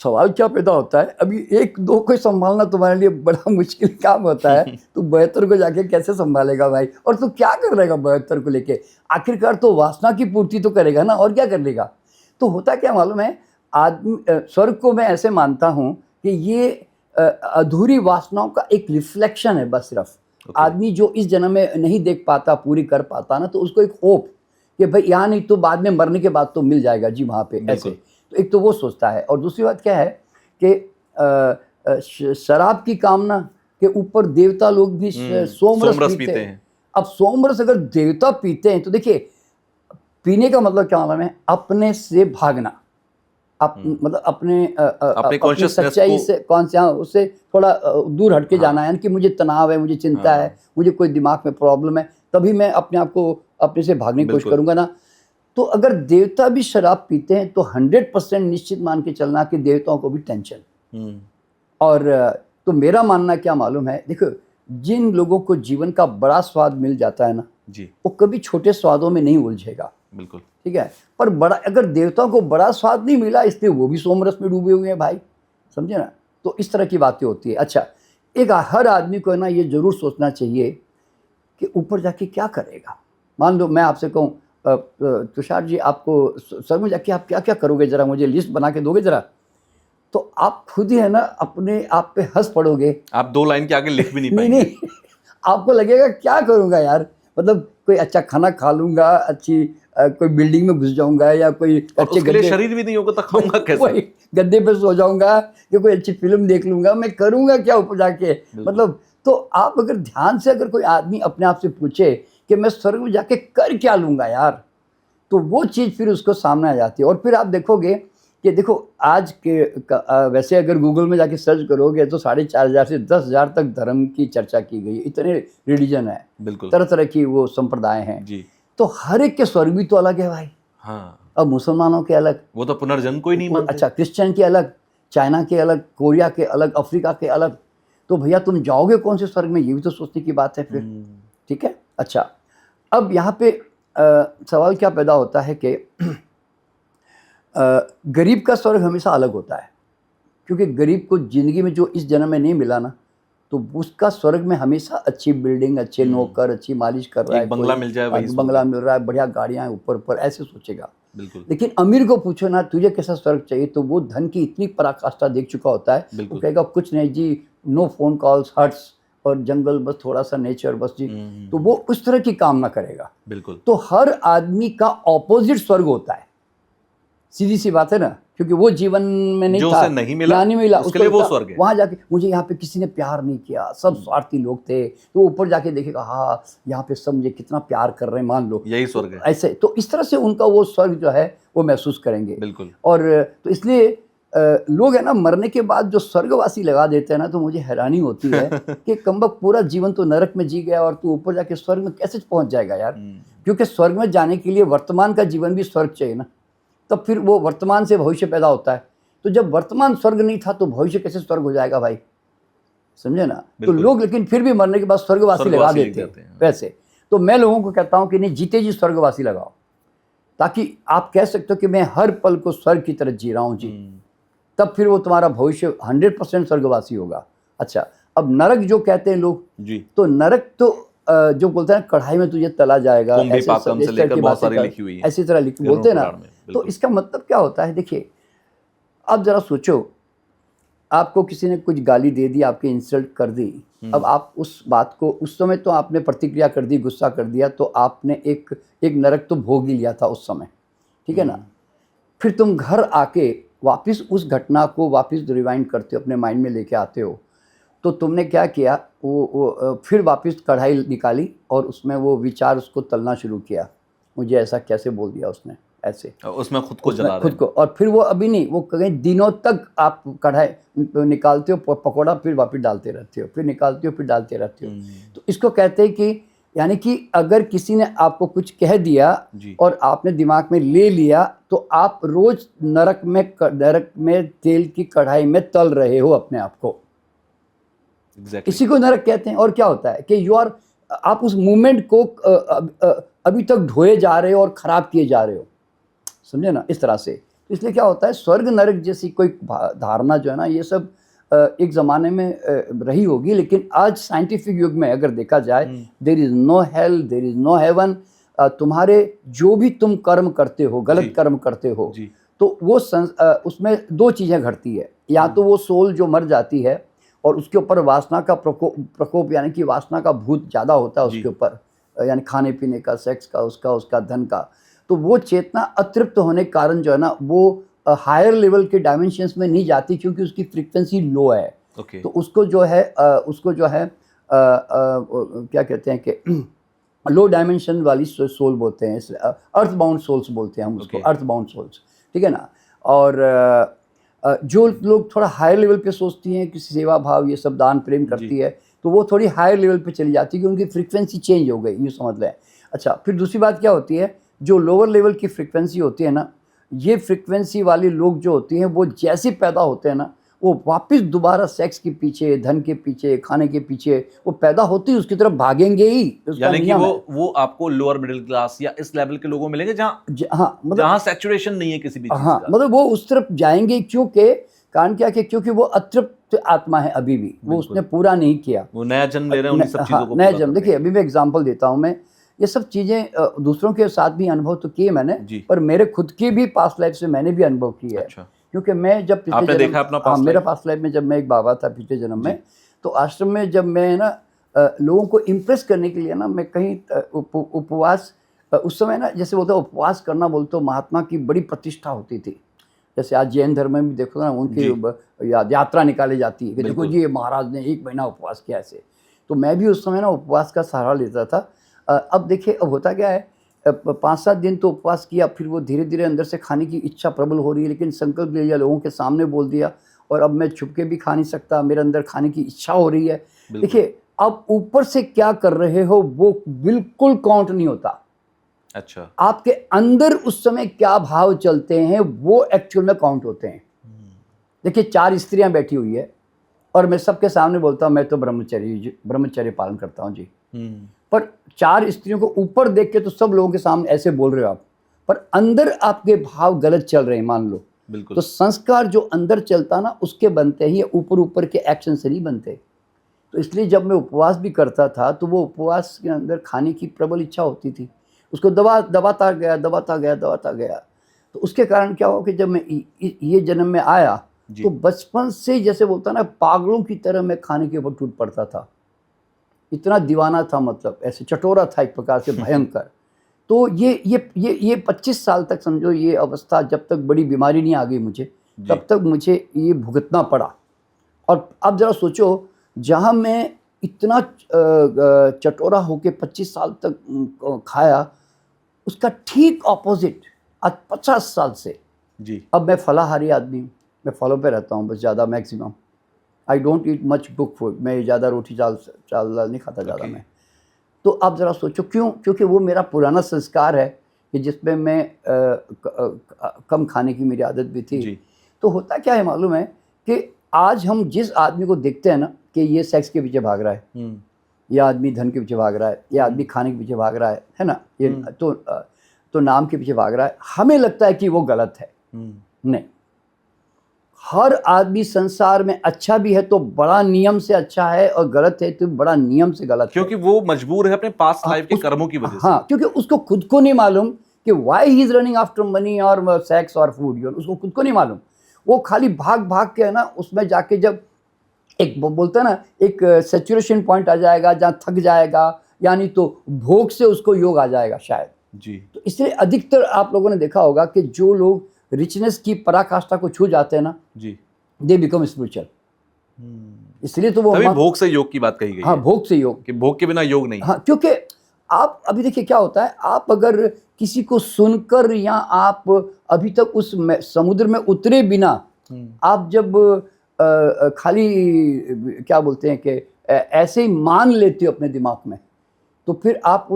सवाल क्या पैदा होता है, अभी एक दो को संभालना तुम्हारे लिए बड़ा मुश्किल काम होता है, तू 72 को जाके कैसे संभालेगा भाई, और तू क्या कर रहेगा 72 को लेके, आखिरकार तो वासना की पूर्ति तो करेगा ना, और क्या कर लेगा। तो होता क्या मालूम है, आदमी स्वर्ग को मैं ऐसे मानता हूँ कि ये अधूरी वासनाओं का एक रिफ्लेक्शन है बस सिर्फ। आदमी जो इस जन्म में नहीं देख पाता, पूरी कर पाता ना, तो उसको एक होप कि भाई यहाँ नहीं तो बाद में मरने के बाद तो मिल जाएगा जी वहाँ पे, ऐसे। तो एक तो वो सोचता है, और दूसरी बात क्या है कि शराब की कामना के ऊपर देवता लोग भी सोमरस पीते हैं। अब सोमरस अगर देवता पीते हैं तो देखिए, पीने का मतलब क्या मालूम है, अपने से भागना, मतलब अपने सच्चाई से कौन से उससे थोड़ा दूर हटके जाना है कि मुझे तनाव है, मुझे चिंता है, मुझे कोई दिमाग में प्रॉब्लम है, तभी मैं अपने आप को अपने से भागने की कोशिश करूंगा ना। तो अगर देवता भी शराब पीते हैं तो 100% निश्चित मान के चलना कि देवताओं को भी टेंशन। और तो मेरा मानना क्या मालूम है, देखो जिन लोगों को जीवन का बड़ा स्वाद मिल जाता है ना जी, वो कभी छोटे स्वादों में नहीं उलझेगा। बिल्कुल ठीक है, पर बड़ा अगर देवताओं को बड़ा स्वाद नहीं मिला, इसलिए वो भी सोमरस में डूबे हुए हैं भाई, समझे ना। तो इस तरह की बातें होती है। अच्छा, एक हर आदमी को ना ये जरूर सोचना चाहिए कि ऊपर जाके क्या करेगा। मान लो मैं आपसे कहूँ तुषार जी, आपको सर में जाके आप क्या क्या करोगे, जरा मुझे लिस्ट बना के दोगे जरा, तो आप खुद ही है ना अपने आप पे हंस पड़ोगे। आप 2 लाइन के आगे लिख भी नहीं पाएंगे। नहीं, आपको लगेगा क्या करूंगा यार, मतलब कोई अच्छा खाना खा लूंगा, अच्छी कोई बिल्डिंग में घुस जाऊंगा, या कोई अच्छे गद्दे, शरीर भी नहीं होगा तो खाऊंगा कैसे, गद्दे पे सो जाऊंगा, या कोई अच्छी फिल्म देख लूंगा, मैं करूंगा क्या ऊपर जाके, मतलब। तो आप अगर ध्यान से अगर कोई आदमी अपने आप से पूछे कि मैं स्वर्ग में जाके कर क्या लूंगा यार, तो वो चीज़ फिर उसको सामने आ जाती है। और फिर आप देखोगे कि देखो आज के वैसे अगर गूगल में जाके सर्च करोगे तो 4,500 से 10,000 तक धर्म की चर्चा की गई, इतने रिलीजन है, बिल्कुल तरह तरह की वो संप्रदाय हैं जी। तो हर एक के स्वर्ग भी तो अलग है भाई। हाँ, अब मुसलमानों के अलग, वो तो पुनर्जन्म को ही नहीं मानते। अच्छा, क्रिश्चियन के अलग, चाइना के अलग, कोरिया के अलग, अफ्रीका के अलग। तो भैया तुम जाओगे कौन से स्वर्ग में, ये भी तो सोचने की बात है फिर। ठीक है, अच्छा अब यहाँ पे सवाल क्या पैदा होता है कि गरीब का स्वर्ग हमेशा अलग होता है, क्योंकि गरीब को ज़िंदगी में जो इस जन्म में नहीं मिला ना, तो उसका स्वर्ग में हमेशा अच्छी बिल्डिंग, अच्छे नौकर, अच्छी मालिश कर रहा है, बंगला मिल जाए, बंगला मिल रहा है, बढ़िया गाड़ियाँ हैं ऊपर ऊपर, ऐसे सोचेगा। बिल्कुल। लेकिन अमीर को पूछो ना तुझे कैसा स्वर्ग चाहिए, तो वो धन की इतनी पराकाष्ठा देख चुका होता है, वो कहेगा कुछ नहीं जी, नो फोन कॉल्स, हट्स और जंगल, बस थोड़ा सा नेचर बस जी। तो वो उस तरह की कामना करेगा। बिल्कुल। तो हर आदमी का ऑपोजिट स्वर्ग होता है, सीधी सी बात है ना, क्योंकि वो जीवन में नहीं था, नहीं मिला उसके लिए वो स्वर्ग है। वहां जाके मुझे यहाँ पे किसी ने प्यार नहीं किया, सब स्वार्थी लोग थे, तो ऊपर जाके देखेगा हाँ यहाँ पे सब मुझे कितना प्यार कर रहे हैं, मान लो यही स्वर्ग है। ऐसे तो इस तरह से उनका वो स्वर्ग जो है वो महसूस करेंगे। बिल्कुल। और तो इसलिए लोग है ना मरने के बाद जो स्वर्गवासी लगा देते हैं ना, तो मुझे हैरानी होती है कि कमबख्त पूरा जीवन तो नरक में जी गया और तू ऊपर जाके स्वर्ग में कैसे पहुंच जाएगा यार। क्योंकि स्वर्ग में जाने के लिए वर्तमान का जीवन भी स्वर्ग चाहिए ना, तब फिर वो वर्तमान से भविष्य पैदा होता है। तो जब वर्तमान स्वर्ग नहीं था तो भविष्य कैसे स्वर्ग हो जाएगा भाई, समझे ना। तो लोग लेकिन फिर भी मरने के बाद स्वर्गवासी लगा देते हैं वैसे। तो मैं लोगों को कहता हूं कि नहीं, जीते जी स्वर्गवासी लगाओ, ताकि आप कह सकते हो कि मैं हर पल को स्वर्ग की तरह जी रहा हूं जी, तब फिर वो तुम्हारा भविष्य 100% स्वर्गवासी होगा। अच्छा, अब नरक जो कहते हैं लोग जी, तो नरक तो जो बोलते हैं कढ़ाई में तुझे तला जाएगा, ऐसी तरह लिखी बोलते हैं ना। तो इसका मतलब क्या होता है, देखिए आप जरा सोचो, आपको किसी ने कुछ गाली दे दी, आपके इंसल्ट कर दी, अब आप उस बात को उस समय तो आपने प्रतिक्रिया कर दी, गुस्सा कर दिया, तो आपने एक नरक तो भोग ही लिया था उस समय, ठीक है ना। फिर तुम घर आके वापस उस घटना को वापस रिवाइंड करते हो, अपने माइंड में लेके आते हो, तो तुमने क्या किया, वो फिर वापस कढ़ाई निकाली और उसमें वो विचार उसको तलना शुरू किया, मुझे ऐसा कैसे बोल दिया उसने, ऐसे उसमें खुद को जला खुद को। और फिर वो अभी नहीं, वो कहीं दिनों तक आप कढ़ाई निकालते हो, पकौड़ा फिर वापस डालते रहते हो, फिर निकालते हो, फिर डालते रहते हो। तो इसको कहते हैं कि यानी कि अगर किसी ने आपको कुछ कह दिया और आपने दिमाग में ले लिया, तो आप रोज नरक में तेल की कढ़ाई में तल रहे हो अपने आप को। इसी को नरक कहते हैं। और क्या होता है कि आप उस मूवमेंट को अभी तक ढोए जा रहे हो और खराब किए जा रहे हो, समझे ना, इस तरह से। इसलिए क्या होता है, स्वर्ग नरक जैसी कोई धारणा जो है ना, ये सब एक ज़माने में रही होगी, लेकिन आज साइंटिफिक युग में अगर देखा जाए, there is no hell, there is no heaven. तुम्हारे जो भी तुम कर्म करते हो, गलत कर्म करते हो, तो वो उसमें दो चीज़ें घटती है। या तो वो सोल जो मर जाती है और उसके ऊपर वासना का प्रकोप यानी कि वासना का भूत ज़्यादा होता है उसके ऊपर, यानी खाने पीने का, सेक्स का, उसका धन का, तो वो चेतना अतृप्त होने के कारण जो है ना, वो हायर लेवल के डायमेंशंस में नहीं जाती, क्योंकि उसकी फ्रीक्वेंसी लो है। तो उसको जो है क्या कहते हैं कि लो डायमेंशन वाली सोल बोलते हैं, अर्थ बाउंड सोल्स बोलते हैं हम उसको, अर्थ बाउंड सोल्स, ठीक है ना। और जो लोग थोड़ा हायर लेवल पे सोचती हैं कि सेवा भाव, ये सब दान प्रेम करती है, तो वो थोड़ी हायर लेवल पे चली जाती है, क्योंकि उनकी फ्रीक्वेंसी चेंज हो गई, यूँ समझ लें। अच्छा, फिर दूसरी बात क्या होती है, जो लोअर लेवल की फ्रीक्वेंसी होती है ना, ये फ्रीक्वेंसी वाले लोग जो होती हैं, वो जैसे पैदा होते हैं ना, वो वापस दोबारा सेक्स के पीछे, धन के पीछे, खाने के पीछे, वो पैदा होती है उसकी तरफ भागेंगे ही। यानी कि वो आपको लोअर मिडिल क्लास या इस लेवल के लोगों मिलेंगे जहाँ मतलब जहाँ सैचुरेशन नहीं है किसी भी चीज का। मतलब वो उस तरफ जाएंगे, क्योंकि कारण क्या कि क्योंकि वो अतृप्त आत्मा है अभी भी, वो उसने पूरा नहीं किया, वो नया जन्म ले रहे हैं उन सब चीजों को। नया जन्म। देखिए, अभी मैं एग्जांपल देता हूँ, मैं ये सब चीज़ें दूसरों के साथ भी अनुभव तो किए मैंने, पर मेरे खुद की भी पास्ट लाइफ से मैंने भी अनुभव किया है। अच्छा। क्योंकि मैं जब आपने देखा अपना पास्ट मेरा पास्ट लाइफ में जब मैं एक बाबा था पिछले जन्म में, तो आश्रम में जब मैं ना लोगों को इम्प्रेस करने के लिए ना, मैं कहीं उपवास, उस समय ना जैसे बोलते उपवास करना बोलते तो महात्मा की बड़ी प्रतिष्ठा होती थी। जैसे आज जैन धर्म में भी देखो ना, उनकी यात्रा निकाली जाती है कि देखो जी, ये महाराज ने 1 महीना उपवास किया ऐसे। तो मैं भी उस समय ना उपवास का सहारा लेता था। अब देखिए, अब होता क्या है, 5-7 दिन तो उपवास किया, फिर वो धीरे धीरे अंदर से खाने की इच्छा प्रबल हो रही है, लेकिन संकल्प ले लिया, लोगों के सामने बोल दिया, और अब मैं छुप के भी खा नहीं सकता, मेरे अंदर खाने की इच्छा हो रही है। देखिए, अब ऊपर से क्या कर रहे हो वो बिल्कुल काउंट नहीं होता। अच्छा। आपके अंदर उस समय क्या भाव चलते हैं वो एक्चुअल में काउंट होते हैं। देखिए, 4 स्त्रियां बैठी हुई है और मैं सबके सामने बोलता हूँ मैं तो ब्रह्मचर्य पालन करता हूँ जी, पर 4 स्त्रियों को ऊपर देख के तो सब लोगों के सामने ऐसे बोल रहे हो आप, पर अंदर आपके भाव गलत चल रहे हैं मान लो। बिल्कुल। तो संस्कार जो अंदर चलता ना, उसके बनते ही, ऊपर के एक्शन से नहीं बनते। तो इसलिए जब मैं उपवास भी करता था, तो वो उपवास के अंदर खाने की प्रबल इच्छा होती थी, उसको दबाता गया। तो उसके कारण क्या हुआ कि जब मैं ये जन्म में आया, तो बचपन से जैसे बोलता ना, पागलों की तरह मैं खाने के ऊपर टूट पड़ता था, इतना दीवाना था, मतलब ऐसे चटोरा था एक प्रकार से, भयंकर। तो ये 25 साल तक समझो ये अवस्था, जब तक बड़ी बीमारी नहीं आ गई मुझे, तब तक मुझे ये भुगतना पड़ा। और अब जरा सोचो, जहाँ मैं इतना चटोरा होके 25 साल तक खाया, उसका ठीक ऑपोजिट आज 50 साल से जी, अब मैं फलाहारी आदमी हूँ, मैं फलों पे रहता हूँ बस ज़्यादा, maximum. I don't eat much cook food, मैं ज़्यादा रोटी चाल नहीं खाता ज़्यादा मैं। तो आप ज़रा सोचो क्यों, क्योंकि वो मेरा पुराना संस्कार है कि जिसमें मैं कम खाने की मेरी आदत भी थी। तो होता क्या है मालूम है कि आज हम जिस आदमी को देखते हैं ना कि ये सेक्स के पीछे भाग रहा है, ये आदमी धन के पीछे भाग रहा है, ये आदमी खाने के पीछे भाग रहा है ना, ये तो नाम के पीछे भाग रहा है, हमें लगता है कि वो गलत है। नहीं, हर आदमी संसार में अच्छा भी है तो बड़ा नियम से अच्छा है, और गलत है तो बड़ा नियम से गलत है, क्योंकि वो मजबूर है अपने पास्ट लाइफ के कर्मों की वजह से। हाँ, क्योंकि उसको खुद को नहीं मालूम कि why he is running after money और सेक्स और फूड, उसको खुद को नहीं मालूम। वो खाली भाग के है ना, उसमें जाके जब एक बोलते हैं ना, एक सैचुरेशन पॉइंट आ जाएगा जहाँ थक जाएगा, यानी तो भोग से उसको योग आ जाएगा शायद जी। तो इसलिए अधिकतर आप लोगों ने देखा होगा कि जो लोग रिचनेस की पराकाष्ठा को छू जाते हैं ना जी, दे बिकम स्पिरिचुअल। इसलिए तो वो भोग से योग की बात कही गई। हाँ, भोग से योग, कि भोग के बिना योग नहीं। हाँ, क्योंकि आप अभी देखिए क्या होता है, आप अगर किसी को सुनकर या आप अभी तक उस समुद्र में उतरे बिना आप जब खाली क्या बोलते हैं कि ऐसे ही मान लेते हो अपने दिमाग में, तो फिर आप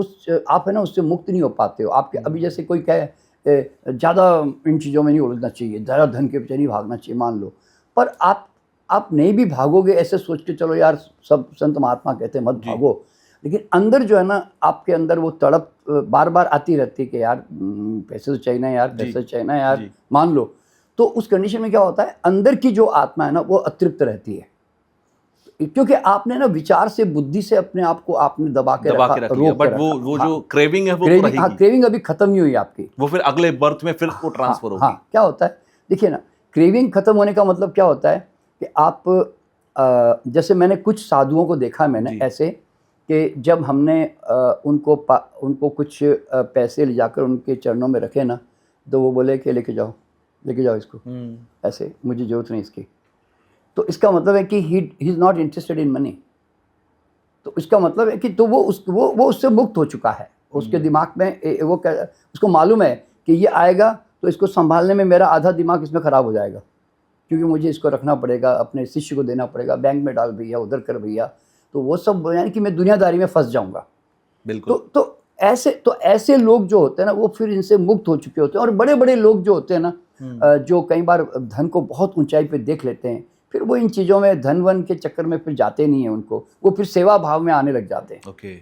है ना उससे मुक्त नहीं हो पाते हो। आपके अभी जैसे कोई कहे ज़्यादा इन चीज़ों में नहीं उलझना चाहिए, ज़्यादा धन के पीछे नहीं भागना चाहिए मान लो, पर आप नहीं भी भागोगे ऐसे सोच के चलो यार सब संत महात्मा कहते हैं मत भागो, लेकिन अंदर जो है ना आपके अंदर वो तड़प बार बार आती रहती है कि यार पैसे तो चाहिए ना यार, पैसे चाहिए ना यार, मान लो। तो उस कंडीशन में क्या होता है, अंदर की जो आत्मा है ना वो अतृप्त रहती है, क्योंकि आपने ना विचार से, बुद्धि से अपने आप को आपने दबा के रखा, लिया, रोक बट के वो रखा। जो क्रेविंग है वो तो क्रेविंग, रहेगी। क्रेविंग अभी खत्म नहीं हुई आपकी, वो फिर अगले बर्थ में फिर वो ट्रांसफर होगी। हाँ, क्या होता है देखिए ना, क्रेविंग खत्म होने का मतलब क्या होता है कि आप जैसे मैंने कुछ साधुओं को देखा मैंने ऐसे कि जब हमने उनको कुछ पैसे ले जाकर उनके चरणों में रखे ना, तो वो बोले कि लेके जाओ इसको, ऐसे, मुझे जरूरत नहीं इसकी। तो इसका मतलब है कि he is not interested in money. तो इसका मतलब है कि तो वो उससे मुक्त हो चुका है, उसके दिमाग में उसको मालूम है कि ये आएगा तो इसको संभालने में मेरा आधा दिमाग इसमें ख़राब हो जाएगा, क्योंकि मुझे इसको रखना पड़ेगा, अपने शिष्य को देना पड़ेगा, बैंक में डाल भैया, उधर कर भैया, तो वो सब यानी कि मैं दुनियादारी में फंस जाऊंगा। बिल्कुल। तो ऐसे लोग जो होते हैं ना वो फिर इनसे मुक्त हो चुके होते हैं। और बड़े बड़े लोग जो होते हैं ना, जो कई बार धन को बहुत ऊंचाई पे देख लेते हैं, फिर वो इन चीज़ों में धन वन के चक्कर में फिर जाते नहीं है, वो फिर सेवा भाव में आने लग जाते हैं।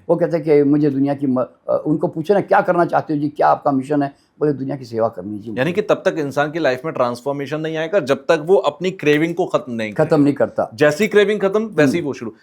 वो कहते हैं कि मुझे दुनिया की उनको पूछे ना क्या करना चाहते हो जी, क्या आपका मिशन है, बोले दुनिया की सेवा करनी जी। यानी कि तब तक इंसान की लाइफ में ट्रांसफॉर्मेशन नहीं आएगा जब तक वो अपनी क्रेविंग को खत्म नहीं करता। जैसी क्रेविंग खत्म वैसी वो शुरू।